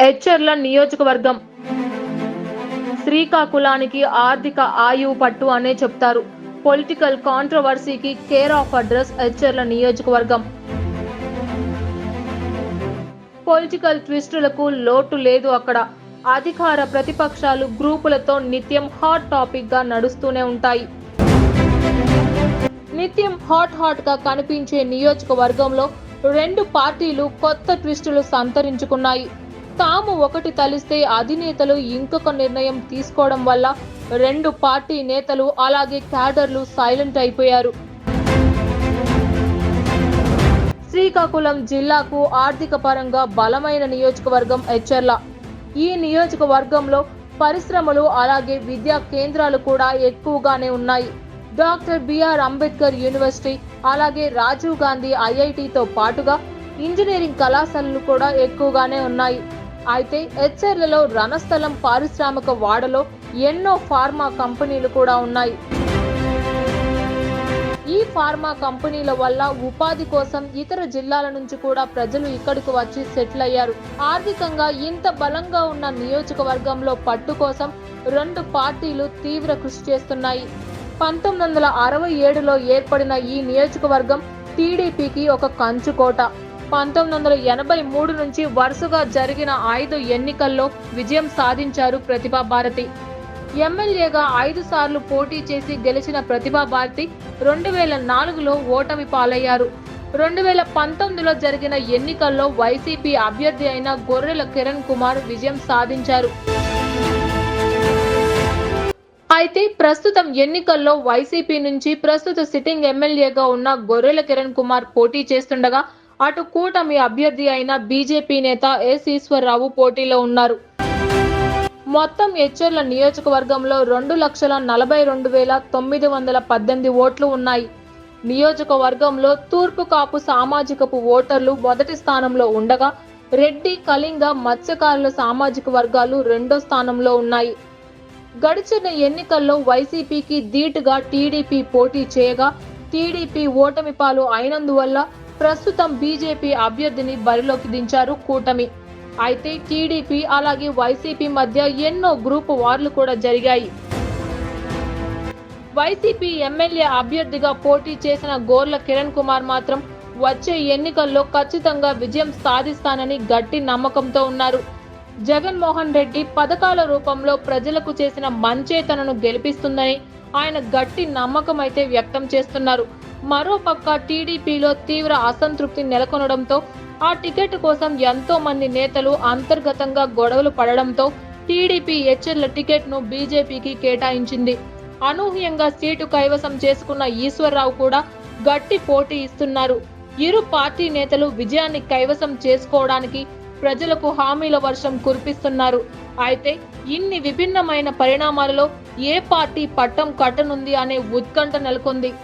ఎచ్చెర్ల నియోజకవర్గం శ్రీకాకుళానికి ఆర్థిక ఆయువు పట్టు అనే చెప్తారు. పొలిటికల్ కాంట్రవర్సీకి కేర్ ఆఫ్ అడ్రస్ ఎచ్చెర్ల నియోజకవర్గం. పొలిటికల్ ట్విస్టులకు లోటు లేదు అక్కడ. అధికార ప్రతిపక్షాలు గ్రూపులతో నిత్యం హాట్ టాపిక్ గా నడుస్తూనే ఉంటాయి. నిత్యం హాట్ గా కనిపించే నియోజకవర్గంలో రెండు పార్టీలు కొత్త ట్విస్టులు సంతరించుకున్నాయి. తాము ఒకటి తలిస్తే అధినేతలు ఇంకొక నిర్ణయం తీసుకోవడం వల్ల రెండు పార్టీ నేతలు అలాగే క్యాడర్లు సైలెంట్ అయిపోయారు. శ్రీకాకుళం జిల్లాకు ఆర్థిక పరంగా బలమైన నియోజకవర్గం ఎచ్చెర్ల. ఈ నియోజకవర్గంలో పరిశ్రమలు అలాగే విద్యా కేంద్రాలు కూడా ఎక్కువగానే ఉన్నాయి. డాక్టర్ బిఆర్ అంబేద్కర్ యూనివర్సిటీ అలాగే రాజీవ్ గాంధీ ఐఐటితో పాటుగా ఇంజనీరింగ్ కళాశాలలు కూడా ఎక్కువగానే ఉన్నాయి. అయితే ఎచ్చెర్లలో రణస్థలం పారిశ్రామిక వాడలో ఎన్నో ఫార్మా కంపెనీలు కూడా ఉన్నాయి. ఈ ఫార్మా కంపెనీల వల్ల ఉపాధి కోసం ఇతర జిల్లాల నుంచి కూడా ప్రజలు ఇక్కడికి వచ్చి సెటిల్ అయ్యారు. ఆర్థికంగా ఇంత బలంగా ఉన్న నియోజకవర్గంలో పట్టు కోసం రెండు పార్టీలు తీవ్ర కృషి చేస్తున్నాయి. 1967లో ఏర్పడిన ఈ నియోజకవర్గం టీడీపీకి ఒక కంచుకోట. 1983 నుంచి వరుసగా జరిగిన 5 ఎన్నికల్లో విజయం సాధించారు ప్రతిభా భారతి. ఎమ్మెల్యేగా 5 సార్లు పోటీ చేసి గెలిచిన ప్రతిభా భారతి 2004లో ఓటమి పాలయ్యారు. 2019లో జరిగిన ఎన్నికల్లో వైసీపీ అభ్యర్థి అయిన గొర్రెల కిరణ్ కుమార్ విజయం సాధించారు. అయితే ప్రస్తుతం ఎన్నికల్లో వైసీపీ నుంచి ప్రస్తుత సిట్టింగ్ ఎమ్మెల్యేగా ఉన్న గొర్రెల కిరణ్ కుమార్ పోటీ చేస్తుండగా అటు కూటమి అభ్యర్థి అయిన బీజేపీ నేత ఎస్ ఈశ్వరరావు పోటీలో ఉన్నారు. మొత్తం ఎచ్చెర్ల నియోజకవర్గంలో 2,42,918 ఓట్లు ఉన్నాయి. నియోజకవర్గంలో తూర్పు కాపు సామాజికపు ఓటర్లు మొదటి స్థానంలో ఉండగా రెడ్డి, కళింగ, మత్స్యకారుల సామాజిక వర్గాలు రెండో స్థానంలో ఉన్నాయి. గడిచిన ఎన్నికల్లో వైసీపీకి ధీటుగా టీడీపీ పోటీ చేయగా టీడీపీ ఓటమి పాలు అయినందువల్ల ప్రస్తుతం బీజేపీ అభ్యర్థిని బరిలోకి దించారు కూటమి. అయితే టీడీపీ అలాగే వైసీపీ మధ్య ఎన్నో గ్రూపు వార్లు కూడా జరిగాయి. వైసీపీ ఎమ్మెల్యే అభ్యర్థిగా పోటీ చేసిన గోర్ల కిరణ్ కుమార్ మాత్రం వచ్చే ఎన్నికల్లో ఖచ్చితంగా విజయం సాధిస్తానని గట్టి నమ్మకంతో ఉన్నారు. జగన్మోహన్ రెడ్డి పథకాల రూపంలో ప్రజలకు చేసిన మంచే తనను గెలిపిస్తుందని ఆయన గట్టి నమ్మకం అయితే వ్యక్తం చేస్తున్నారు. మరోపక్క టీడీపీలో తీవ్ర అసంతృప్తి నెలకొనడంతో ఆ టికెట్ కోసం ఎంతో మంది నేతలు అంతర్గతంగా గొడవలు పడడంతో టీడీపీ ఎచ్చెర్ల టికెట్ ను బీజేపీకి కేటాయించింది. అనూహ్యంగా సీటు కైవసం చేసుకున్న ఈశ్వరరావు కూడా గట్టి పోటీ ఇస్తున్నారు. ఇరు పార్టీ నేతలు విజయాన్ని కైవసం చేసుకోవడానికి ప్రజలకు హామీల వర్షం కురిపిస్తున్నారు. అయితే ఇన్ని విభిన్నమైన పరిణామాలలో ఏ పార్టీ పట్టం కట్టనుంది అనే ఉత్కంఠ నెలకొంది.